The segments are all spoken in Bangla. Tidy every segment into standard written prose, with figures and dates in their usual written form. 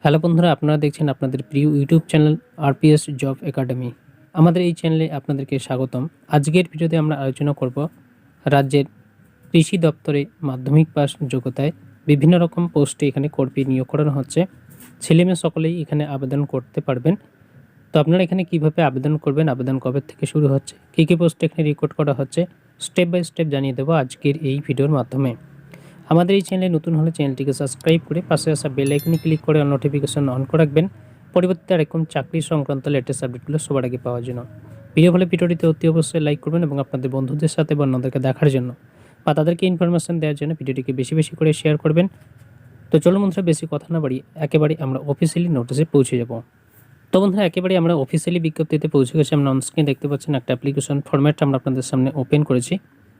হ্যালো বন্ধুরা, আপনারা দেখছেন আপনাদের প্রিয় YouTube channel RPS job academy. আমাদের এই চ্যানেলে আপনাদেরকে স্বাগতম। আজকের ভিডিওতে আমরা আলোচনা করব রাজ্যের কৃষি দপ্তরে মাধ্যমিক পাস যোগ্যতায় বিভিন্ন রকম পোস্টে এখানে কর্মী নিয়োগ করানো হচ্ছে। ছেলেমেয়ে সকলেই এখানে আবেদন করতে পারবেন। তো আপনারা এখানে কিভাবে আবেদন করবেন, আবেদন কবে থেকে শুরু হচ্ছে, কী কী পোস্টে এখানে রেকর্ড করা হচ্ছে, স্টেপ বাই স্টেপ জানিয়ে দেবো আজকের এই ভিডিওর মাধ্যমে। আমাদের এই চ্যানেলে নতুন হলে চ্যানেলটিকে সাবস্ক্রাইব করে পাশে আসা বেল আইকনে ক্লিক করে নোটিফিকেশন অন করে রাখবেন পরবর্তীতে এরকম চাকরি সংক্রান্ত লেটেস্ট আপডেটগুলো সবার আগে পাওয়ার জন্য। ভিডিওটিতে অতি অবশ্যই লাইক করবেন এবং আপনাদের বন্ধুদের সাথে বা অন্যদেরকে দেখার জন্য বা তাদেরকে ইনফরমেশন দেওয়ার জন্য ভিডিওটিকে বেশি বেশি করে শেয়ার করবেন। তো চলো বন্ধুরা, বেশি কথা না বাড়ি একেবারে আমরা অফিসিয়ালি নোটিশে পৌঁছে যাব। তো বন্ধুরা, একেবারে আমরা অফিসিয়ালি বিজ্ঞপ্তিতে পৌঁছে গেছি। আমরা অনস্ক্রিনে দেখতে পাচ্ছেন একটা অ্যাপ্লিকেশন ফরম্যাট আমরা আপনাদের সামনে ওপেন করেছি।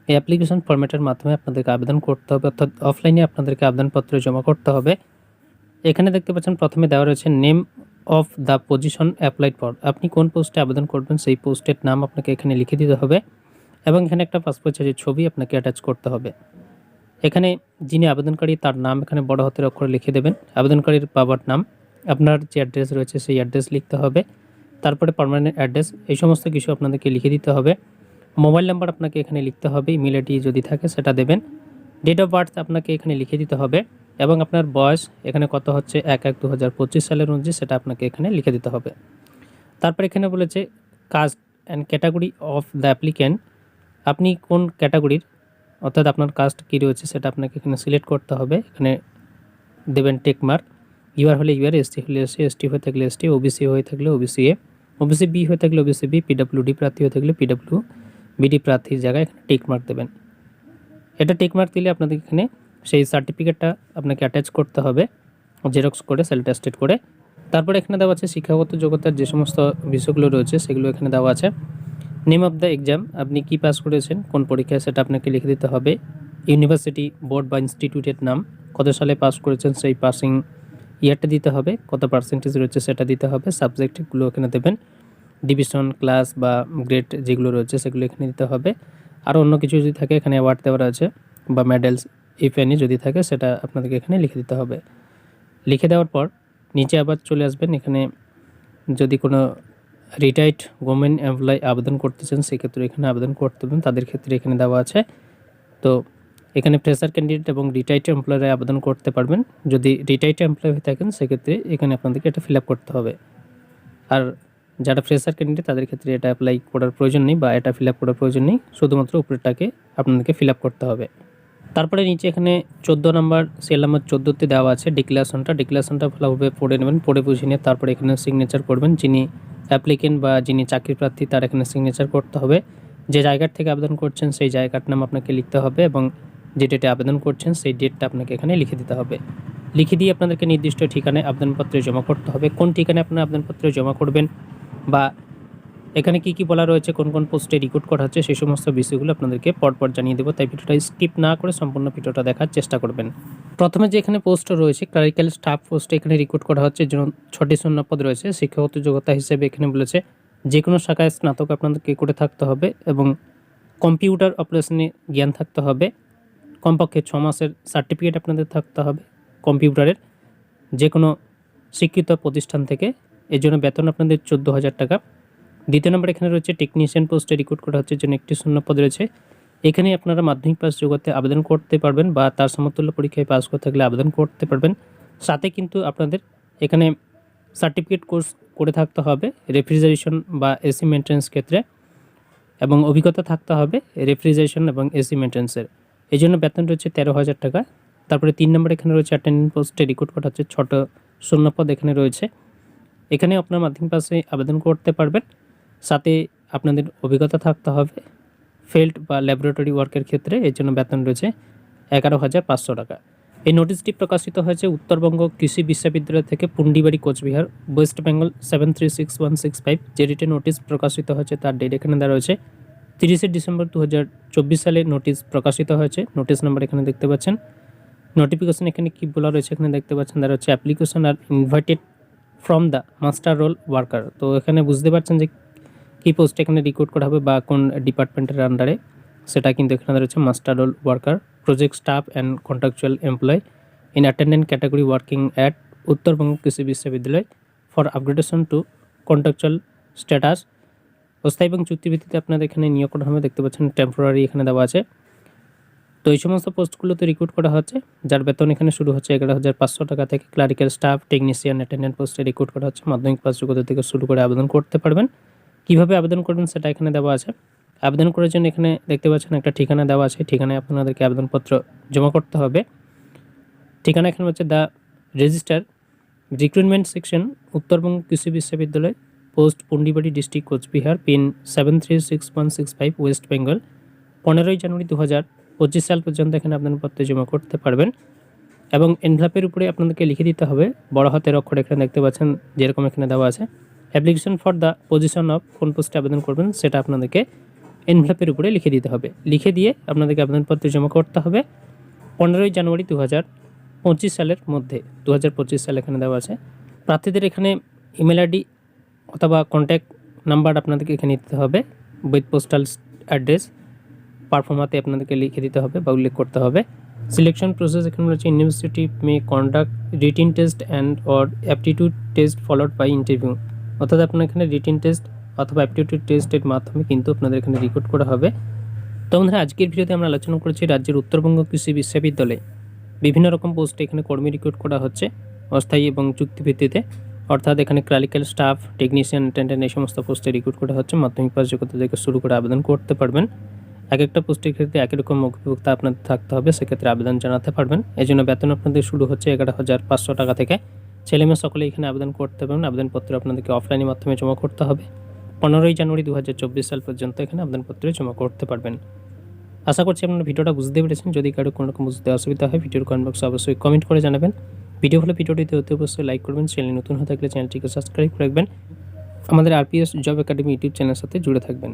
এই অ্যাপ্লিকেশন ফরম্যাটের মাধ্যমে আপনাদেরকে আবেদন করতে হবে, অর্থাৎ অফলাইনে আপনাদেরকে আবেদনপত্র জমা করতে হবে। এখানে দেখতে পাচ্ছেন প্রথমে দেওয়া রয়েছে name of the position applied for. আপনি কোন পোস্টে আবেদন করবেন সেই পোস্টের নাম আপনাকে এখানে লিখে দিতে হবে এবং এখানে একটা পাসপোর্ট সাইজের ছবি আপনাকে অ্যাটাচ করতে হবে। এখানে যিনি আবেদনকারী তার নাম এখানে বড় হাতের অক্ষরে লিখে দেবেন। আবেদনকারীর বাবার নাম, আপনার যে অ্যাড্রেস রয়েছে সেই অ্যাড্রেস লিখতে হবে, তারপরে পার্মানেন্ট অ্যাড্রেস, এই সমস্ত কিছু আপনাদেরকে লিখে দিতে হবে। মোবাইল নাম্বার আপনাকে এখানে লিখতে হবে, ইমেল আইডি যদি থাকে সেটা দেবেন। ডেট অফ বার্থ আপনাকে এখানে লিখে দিতে হবে এবং আপনার বয়স এখানে কত হচ্ছে 1/1/2025 সালের অনুযায়ী সেটা আপনাকে এখানে লিখে দিতে হবে। তারপর এখানে বলেছে caste and category of the applicant. আপনি কোন ক্যাটাগরির, অর্থাৎ আপনার কাস্ট কী রয়েছে সেটা আপনাকে এখানে সিলেক্ট করতে হবে। এখানে দেবেন টেক মার্ক। ইউআর হলে ইউআর, এসটি হলে এসটি, এসটি হয়ে থাকলে এসটি, ওবিসি হয়ে থাকলে ওবিসি এ, ওবিসি বি হয়ে থাকলে ওবিসি বি, পিডব্লিউডি প্রার্থী হয়ে থাকলে পিডব্লিউবিডি প্রার্থীর জায়গায় এখানে টিক মার্ক দেবেন। এটা টিক মার্ক দিলে আপনাদের এখানে সেই সার্টিফিকেটটা আপনাকে অ্যাটাচ করতে হবে জেরক্স করে, সেলফ অ্যাটেস্টেড করে। তারপরে এখানে দেওয়া আছে শিক্ষাগত যোগ্যতার যে সমস্ত বিষয়গুলো রয়েছে সেগুলো এখানে দেওয়া আছে। নেম অফ দ্য এক্সাম, আপনি কি পাস করেছেন, কোন পরীক্ষায় সেটা আপনাকে লিখে দিতে হবে। ইউনিভার্সিটি, বোর্ড বা ইনস্টিটিউটের নাম, কত সালে পাস করেছেন সেই পাসিং ইয়ারটা দিতে হবে, কত পার্সেন্টেজ রয়েছে সেটা দিতে হবে। সাবজেক্টগুলো এখানে দেবেন, ডিভিশন, ক্লাস বা গ্রেড যেগুলো রয়েছে সেগুলো এখানে দিতে হবে। আর অন্য কিছু যদি থাকে এখানে অ্যাওয়ার্ড দেওয়ার আছে বা মেডেলস ইফ এনি যদি থাকে সেটা আপনাদেরকে এখানে লিখে দিতে হবে। লিখে দেওয়ার পর নিচে আবার চলে আসবেন। এখানে যদি কোনো রিটায়ার্ড গভর্নমেন্ট এমপ্লয় আবেদন করতেছেন সেক্ষেত্রে এখানে আবেদন করতে হবে, তাদের ক্ষেত্রে এখানে দেওয়া আছে। তো এখানে ফ্রেশার ক্যান্ডিডেট এবং রিটায়ার্ড এমপ্লয়রা আবেদন করতে পারবেন। যদি রিটায়ার্ড এমপ্লয় হয়ে থাকেন সেক্ষেত্রে এখানে আপনাদেরকে এটা ফিল আপ করতে হবে। আর যারা ফ্রেশার ক্যান্ডিডেট তাদের ক্ষেত্রে এটা অ্যাপ্লাই করার প্রয়োজন নেই বা এটা ফিল আপ করার প্রয়োজন নেই, শুধুমাত্র উপরেরটাকে আপনাদেরকে ফিল আপ করতে হবে। তারপরে নিচে এখানে 14 নম্বর সেল নাম্বার 14তে দেওয়া আছে ডিক্লারেশনটা ভালোভাবে পড়ে নেবেন, পড়ে বুঝে নিয়ে তারপরে এখানে সিগনেচার করবেন। যিনি অ্যাপ্লিকেন্ট বা যিনি চাকরি প্রার্থী তার এখানে সিগনেচার করতে হবে। যে জায়গার থেকে আবেদন করছেন সেই জায়গার নাম আপনাকে লিখতে হবে এবং যে ডেটে আবেদন করছেন সেই ডেটটা আপনাকে এখানে লিখে দিতে হবে। লিখে দিয়ে আপনাদেরকে নির্দিষ্ট ঠিকানায় আবেদনপত্রে জমা করতে হবে। কোন ঠিকানায় আপনারা আবেদনপত্রে জমা করবেন বা এখানে কি কি বলা রয়েছে, কোন কোন পোস্টে রিক্রুট করা হচ্ছে সেই সমস্ত বিষয়গুলো আপনাদেরকে পরপর জানিয়ে দেবো, তাই ভিডিওটা স্কিপ না করে সম্পূর্ণ ভিডিওটা দেখার চেষ্টা করবেন। প্রথমে যে এখানে পোস্ট রয়েছে ক্লারিক্যাল স্টাফ পোস্টে এখানে রিক্রুট করা হচ্ছে, এর জন্য 6টি শূন্যপদ রয়েছে। শিক্ষাগত যোগ্যতা হিসেবে এখানে বলেছে যে কোনো শাখায় স্নাতক আপনাদেরকে করে থাকতে হবে এবং কম্পিউটার অপারেশনে জ্ঞান থাকতে হবে। কমপক্ষে 6 মাসের সার্টিফিকেট আপনাদের থাকতে হবে কম্পিউটারের যে কোনো স্বীকৃত প্রতিষ্ঠান থেকে। এর জন্য বেতন আপনাদের 14,000 টাকা। দ্বিতীয় নম্বর এখানে রয়েছে টেকনিশিয়ান পোস্টে রিক্রুট করা হচ্ছে, জন্য একটি শূন্যপদ রয়েছে। এখানে আপনারা মাধ্যমিক পাস যোগ্যতায় আবেদন করতে পারবেন বা তার সমতুল্য পরীক্ষায় পাস করতে থাকলে আবেদন করতে পারবেন। সাথে কিন্তু আপনাদের এখানে সার্টিফিকেট কোর্স করে থাকতে হবে রেফ্রিজারেশন বা এসি মেনটেন্স ক্ষেত্রে এবং অভিজ্ঞতা থাকতে হবে রেফ্রিজারেশন এবং এসি মেনটেন্সের। এই জন্য বেতন রয়েছে 13,000 টাকা। তারপরে 3 নম্বর এখানে রয়েছে অ্যাটেন্ডেন্ট পোস্টে রিক্রুট করা হচ্ছে, 6টা শূন্যপদ এখানে রয়েছে। এখানে আপনার মাধ্যমিক পাসে আবেদন করতে পারবেন, সাথে আপনাদের অভিজ্ঞতা থাকতে হবে ফিল্ড বা ল্যাবরেটরি ওয়ার্কের ক্ষেত্রে। এর জন্য বেতন রয়েছে 11,500 টাকা। এই নোটিশটি প্রকাশিত হয়েছে উত্তরবঙ্গ কৃষি বিশ্ববিদ্যালয় থেকে, পুন্ডিবাড়ি, কোচবিহার, ওয়েস্ট বেঙ্গল 736165। যে ডেটে নোটিশ প্রকাশিত হয়েছে তার ডেট এখানে দেওয়া রয়েছে 30শে ডিসেম্বর 2024 সালে নোটিশ প্রকাশিত হয়েছে। নোটিশ নাম্বার এখানে দেখতে পাচ্ছেন। নোটিফিকেশন এখানে কি বলা রয়েছে এখানে দেখতে পাচ্ছেন, দেওয়া হচ্ছে অ্যাপ্লিকেশন আর invited from the master roll worker. তো এখানে বুঝতে পারছেন যে কী পোস্ট এখানে রিক্রুট করা হবে বা কোন ডিপার্টমেন্টের আন্ডারে, সেটা কিন্তু এখানে রয়েছে master roll worker, project staff and contractual employ in attendant category working at Uttarbanga Krishi Viswavidyalaya for upgradation to contractual status. অস্থায়ী এবং চুক্তিভিত্তিতে আপনাদের এখানে নিয়োগ করা হবে, দেখতে পাচ্ছেন টেম্পোরারি এখানে দেওয়া আছে। তো এই সমস্ত পোস্টগুলোতে রিক্রুট করা হচ্ছে, যার বেতন এখানে শুরু হচ্ছে 11,500 টাকা থেকে। ক্লারিক্যাল স্টাফ, টেকনিশিয়ান, অ্যাটেন্ডেন্ট পোস্টে রিক্রুট করা হচ্ছে। মাধ্যমিক পাস যোগ্যতা থেকে শুরু করে আবেদন করতে পারবেন। কীভাবে আবেদন করবেন সেটা এখানে দেওয়া আছে। আবেদন করার জন্য এখানে দেখতে পাচ্ছেন একটা ঠিকানা দেওয়া আছে, ঠিকানায় আপনাদেরকে আবেদনপত্র জমা করতে হবে। ঠিকানা এখানে হচ্ছে the registrar, recruitment section, Uttar Banga Krishi Viswavidyalaya, post Pundibari, district Cooch Behar, pin 736165, West Bengal. 15ই জানুয়ারি 2025 সাল পর্যন্ত এখানে আবেদনপত্র জমা করতে পারবেন। এবং এনভেলপের উপরে আপনাদেরকে লিখে দিতে হবে বড় হাতের অক্ষরে, এখানে দেখতে পাচ্ছেন যেরকম এখানে দেওয়া আছে, application for the position of, কোন পোস্টে আবেদন করবেন সেটা আপনাদেরকে এনভেলপের উপরে লিখে দিতে হবে। লিখে দিয়ে আপনাদেরকে আবেদনপত্র জমা করতে হবে 15ই জানুয়ারি 2025 সালের মধ্যে। 2025 সাল এখানে দেওয়া আছে। প্রার্থীদের এখানে ইমেল আইডি অথবা কন্ট্যাক্ট নাম্বার আপনাদেরকে এখানে দিতে হবে, উইথ পোস্টাল অ্যাড্রেস পারফর্মাতে আপনাদেরকে লিখে দিতে হবে বা উল্লেখ করতে হবে। সিলেকশন প্রসেস এখানে রয়েছে, university may conduct written test and or aptitude test followed by interview. অর্থাৎ আপনার এখানে রিটিন টেস্ট অথবা অ্যাপটিটিউড টেস্টের মাধ্যমে কিন্তু আপনাদের এখানে রিক্রুট করা হবে। তো বন্ধুরা, আজকের ভিডিওতে আমরা আলোচনা করেছি রাজ্যের উত্তরবঙ্গ কৃষি বিশ্ববিদ্যালয়ে বিভিন্ন রকম পোস্টে এখানে কর্মী রিক্রুট করা হচ্ছে অস্থায়ী এবং চুক্তিভিত্তিতে। অর্থাৎ এখানে ক্লারিক্যাল স্টাফ, টেকনিশিয়ান, অ্যাটেন্ডেন্ট এই সমস্ত পোস্টে রিক্রুট করা হচ্ছে। মাধ্যমিক পাস যোগ্যতা থেকে শুরু করে আবেদন করতে পারবেন। এক একটা পোস্টের ক্ষেত্রে একই রকম অভিজ্ঞতা আপনাদের থাকতে হবে, সেক্ষেত্রে আবেদন জানাতে পারবেন। এই জন্য বেতন আপনাদের শুরু হচ্ছে 11,500 টাকা থেকে। ছেলেমেয়ে সকলে এখানে আবেদন করতে পারবেন। আবেদনপত্র আপনাদেরকে অফলাইনের মাধ্যমে জমা করতে হবে। 15ই জানুয়ারি 2024 সাল পর্যন্ত এখানে আবেদনপত্র জমা করতে পারবেন। আশা করছি আপনারা ভিডিওটা বুঝতে পেরেছেন। যদি কারো কোনো রকম বুঝতে অসুবিধা হয়, ভিডিওর কমেন্ট বক্সে অবশ্যই কমেন্ট করে জানাবেন। ভিডিওটিতে অতি অবশ্যই লাইক করবেন। চ্যানেল নতুন হয়ে থাকলে চ্যানেলটিকে সাবস্ক্রাইব করে রাখবেন। আমাদের আরপিএস জব একাডেমি ইউটিউব চ্যানেলের সাথে জুড়ে থাকবেন।